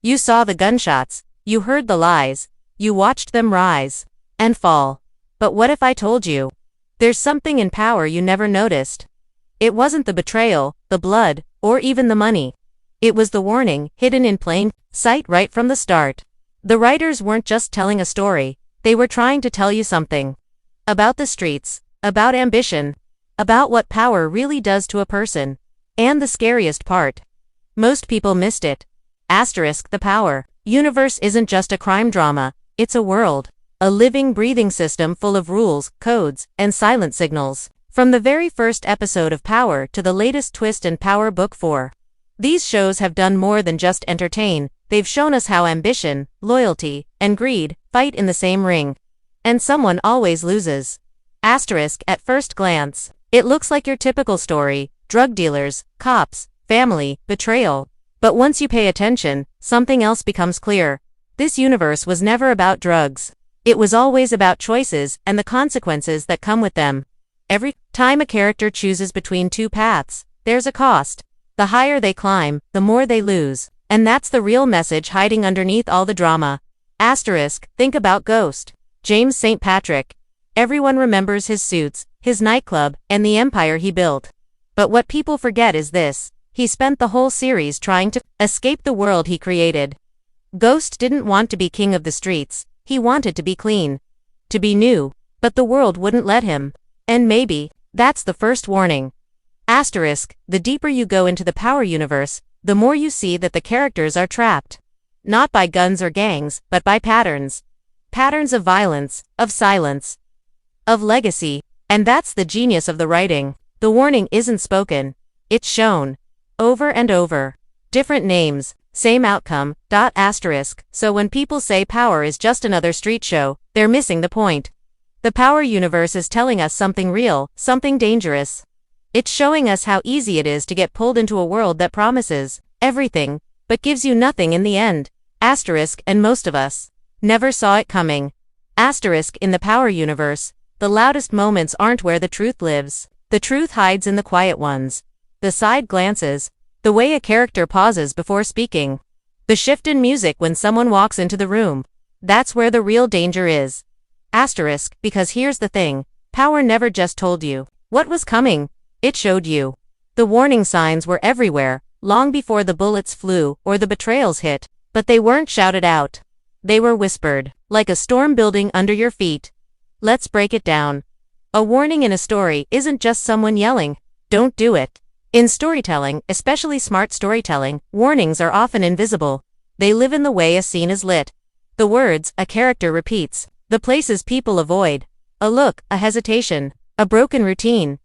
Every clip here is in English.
You saw the gunshots, you heard the lies, you watched them rise and fall. But what if I told you? There's something in power you never noticed. It wasn't the betrayal, the blood, or even the money. It was the warning, hidden in plain sight right from the start. The writers weren't just telling a story, they were trying to tell you something. About the streets, about ambition, about what power really does to a person. And the scariest part. Most people missed it. The power universe isn't just a crime drama, it's a world. A living, breathing system full of rules, codes, and silent signals. From the very first episode of Power to the latest twist in Power Book 4. These shows have done more than just entertain, they've shown us how ambition, loyalty, and greed fight in the same ring. And someone always loses. At first glance, it looks like your typical story, drug dealers, cops, family, betrayal. But once you pay attention, something else becomes clear. This universe was never about drugs. It was always about choices and the consequences that come with them. Every time a character chooses between two paths, there's a cost. The higher they climb, the more they lose. And that's the real message hiding underneath all the drama. Think about Ghost. James St. Patrick. Everyone remembers his suits, his nightclub, and the empire he built. But what people forget is this. He spent the whole series trying to escape the world he created. Ghost didn't want to be king of the streets. He wanted to be clean. To be new. But the world wouldn't let him. And maybe, that's the first warning. The deeper you go into the Power universe, the more you see that the characters are trapped. Not by guns or gangs, but by patterns. Patterns of violence, of silence, of legacy. And that's the genius of the writing. The warning isn't spoken. It's shown. Over and over. Different names, same outcome. So when people say Power is just another street show, they're missing the point. The Power universe is telling us something real, something dangerous. It's showing us how easy it is to get pulled into a world that promises everything, but gives you nothing in the end. And most of us never saw it coming. In the Power universe, the loudest moments aren't where the truth lives. The truth hides in the quiet ones. The side glances, the way a character pauses before speaking, the shift in music when someone walks into the room. That's where the real danger is. Because here's the thing, Power never just told you what was coming, it showed you. The warning signs were everywhere, long before the bullets flew or the betrayals hit, but they weren't shouted out. They were whispered, like a storm building under your feet. Let's break it down. A warning in a story isn't just someone yelling, "Don't do it." In storytelling, especially smart storytelling, warnings are often invisible. They live in the way a scene is lit. The words a character repeats, the places people avoid, a look, a hesitation, a broken routine.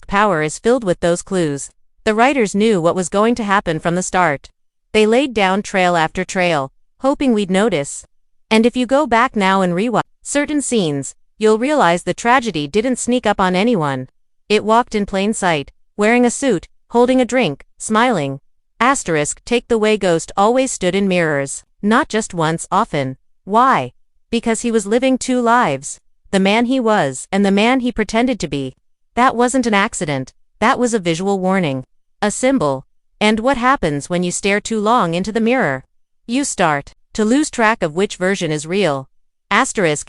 Power is filled with those clues. The writers knew what was going to happen from the start. They laid down trail after trail, hoping we'd notice. And if you go back now and rewatch certain scenes, you'll realize the tragedy didn't sneak up on anyone. It walked in plain sight. Wearing a suit, holding a drink, smiling. Take the way Ghost always stood in mirrors, not just once, often. Why? Because he was living two lives. The man he was, and the man he pretended to be. That wasn't an accident, that was a visual warning. A symbol. And what happens when you stare too long into the mirror? You start to lose track of which version is real.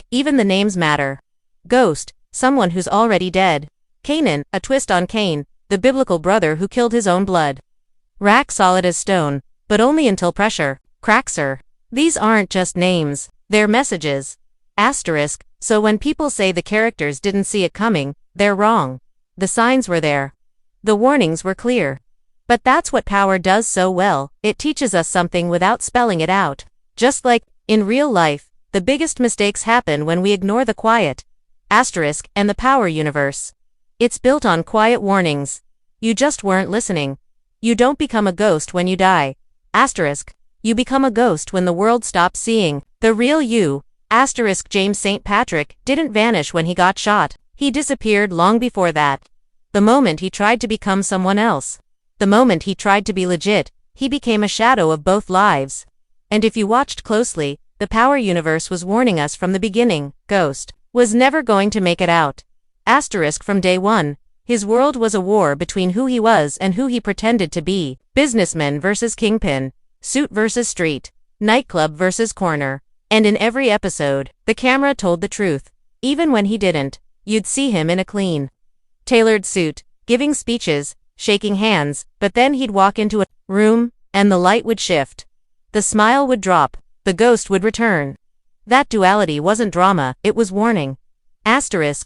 Even the names matter. Ghost, someone who's already dead. Kanan, a twist on Cain, the biblical brother who killed his own blood. Rack solid as stone, but only until pressure cracks her. These aren't just names, they're messages. So when people say the characters didn't see it coming, they're wrong. The signs were there. The warnings were clear. But that's what Power does so well, it teaches us something without spelling it out. Just like, in real life, the biggest mistakes happen when we ignore the quiet. And the Power universe. It's built on quiet warnings. You just weren't listening. You don't become a ghost when you die. You become a ghost when the world stops seeing the real you. James St. Patrick didn't vanish when he got shot. He disappeared long before that. The moment he tried to become someone else. The moment he tried to be legit, he became a shadow of both lives. And if you watched closely, the Power universe was warning us from the beginning. Ghost was never going to make it out. From day one, his world was a war between who he was and who he pretended to be. Businessman versus kingpin. suit versus street, nightclub versus corner. And in every episode, the camera told the truth. Even when he didn't, you'd see him in a clean, tailored suit, giving speeches, shaking hands, but then he'd walk into a room, and the light would shift. The smile would drop, the ghost would return. That duality wasn't drama, it was warning.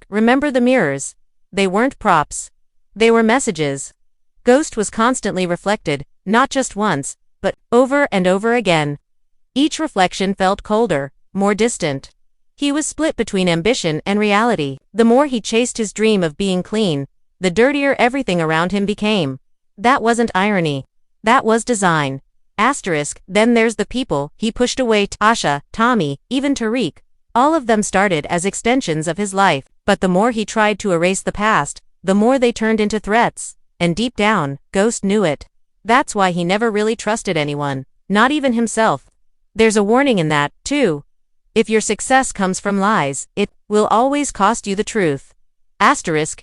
Remember the mirrors. They weren't props. They were messages. Ghost was constantly reflected, not just once, but over and over again. Each reflection felt colder, more distant. He was split between ambition and reality. The more he chased his dream of being clean, the dirtier everything around him became. That wasn't irony. That was design. Then there's the people he pushed away: Tasha, Tommy, even Tariq. All of them started as extensions of his life, but the more he tried to erase the past, the more they turned into threats. And deep down, Ghost knew it. That's why he never really trusted anyone, not even himself. There's a warning in that, too. If your success comes from lies, it will always cost you the truth.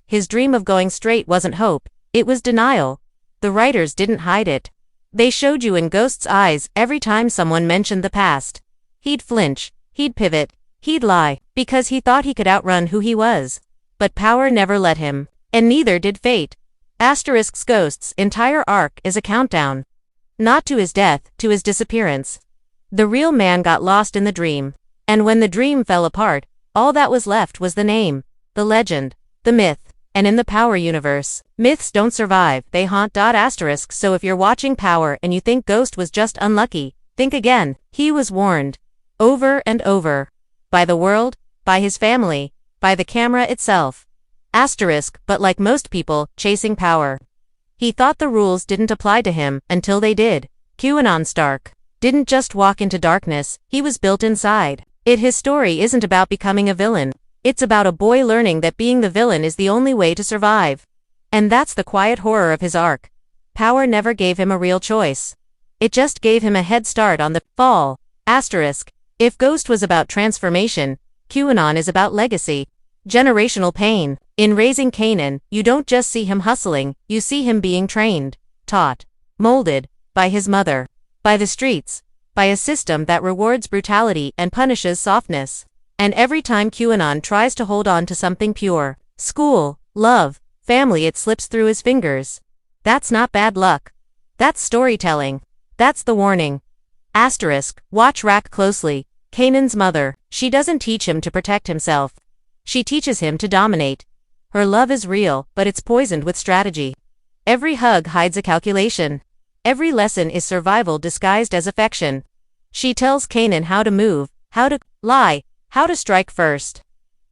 His dream of going straight wasn't hope, it was denial. The writers didn't hide it. They showed you in Ghost's eyes every time someone mentioned the past. He'd flinch, he'd pivot, he'd lie, because he thought he could outrun who he was. But power never let him, and neither did fate. Ghost's entire arc is a countdown. Not to his death, to his disappearance. The real man got lost in the dream. And when the dream fell apart, all that was left was the name, the legend, the myth. And in the Power universe, myths don't survive, they haunt. So if you're watching Power and you think Ghost was just unlucky, think again. He was warned. Over and over. By the world, by his family, by the camera itself. But like most people, chasing power. He thought the rules didn't apply to him, until they did. QAnon Stark didn't just walk into darkness, he was built inside. His story isn't about becoming a villain. It's about a boy learning that being the villain is the only way to survive. And that's the quiet horror of his arc. Power never gave him a real choice. It just gave him a head start on the fall. If Ghost was about transformation, QAnon is about legacy. Generational pain. In raising Kanan, you don't just see him hustling, you see him being trained, taught, molded, by his mother, by the streets, by a system that rewards brutality and punishes softness. And every time QAnon tries to hold on to something pure, school, love, family, it slips through his fingers. That's not bad luck. That's storytelling. That's the warning. Watch Rack closely. Kanan's mother, she doesn't teach him to protect himself. She teaches him to dominate. Her love is real, but it's poisoned with strategy. Every hug hides a calculation. Every lesson is survival disguised as affection. She tells Kanan how to move, how to lie, how to strike first.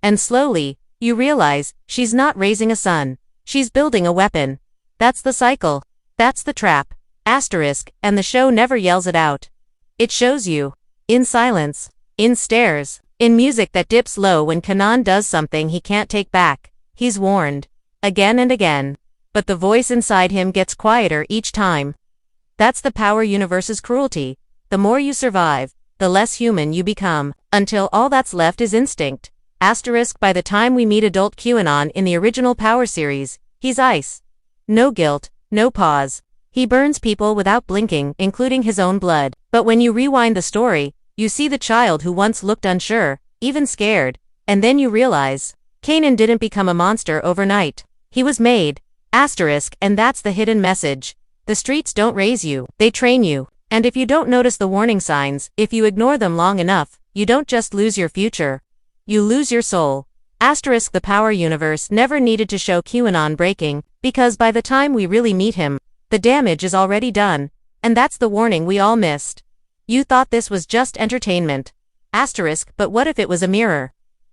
And slowly, you realize, she's not raising a son. She's building a weapon. That's the cycle. That's the trap. And the show never yells it out. It shows you. In silence. In stares. In music that dips low when Kanan does something he can't take back. He's warned. Again and again. But the voice inside him gets quieter each time. That's the Power universe's cruelty. The more you survive, the less human you become, until all that's left is instinct. By the time we meet adult QAnon in the original Power series, he's ice. No guilt, no pause. He burns people without blinking, including his own blood. But when you rewind the story, you see the child who once looked unsure, even scared, and then you realize, Kanan didn't become a monster overnight. He was made. And that's the hidden message. The streets don't raise you, they train you. And if you don't notice the warning signs, if you ignore them long enough, you don't just lose your future. You lose your soul. The Power universe never needed to show QAnon breaking, because by the time we really meet him, the damage is already done. And that's the warning we all missed. You thought this was just entertainment. But what if it was a mirror?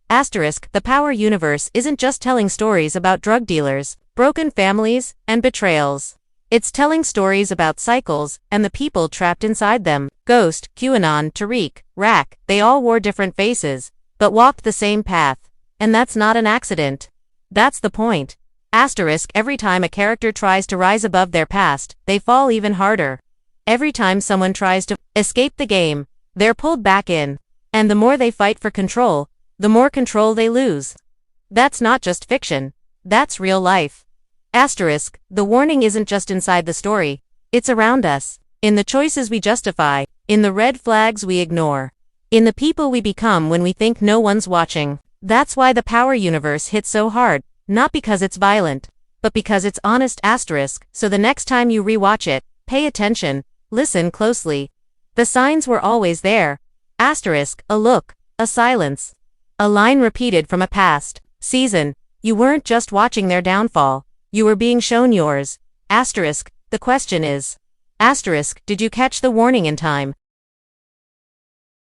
The Power universe isn't just telling stories about drug dealers, broken families, and betrayals. It's telling stories about cycles, and the people trapped inside them. Ghost, QAnon, Tariq, Rack, they all wore different faces, but walked the same path. And that's not an accident. That's the point. Every time a character tries to rise above their past, they fall even harder. Every time someone tries to escape the game, they're pulled back in. And the more they fight for control, the more control they lose. That's not just fiction. That's real life. The warning isn't just inside the story, it's around us. In the choices we justify, in the red flags we ignore, in the people we become when we think no one's watching. That's why the Power universe hits so hard, not because it's violent, but because it's honest. So the next time you rewatch it, pay attention, listen closely. The signs were always there. A look, a silence, a line repeated from a past season. You weren't just watching their downfall, you were being shown yours. The question is, did you catch the warning in time?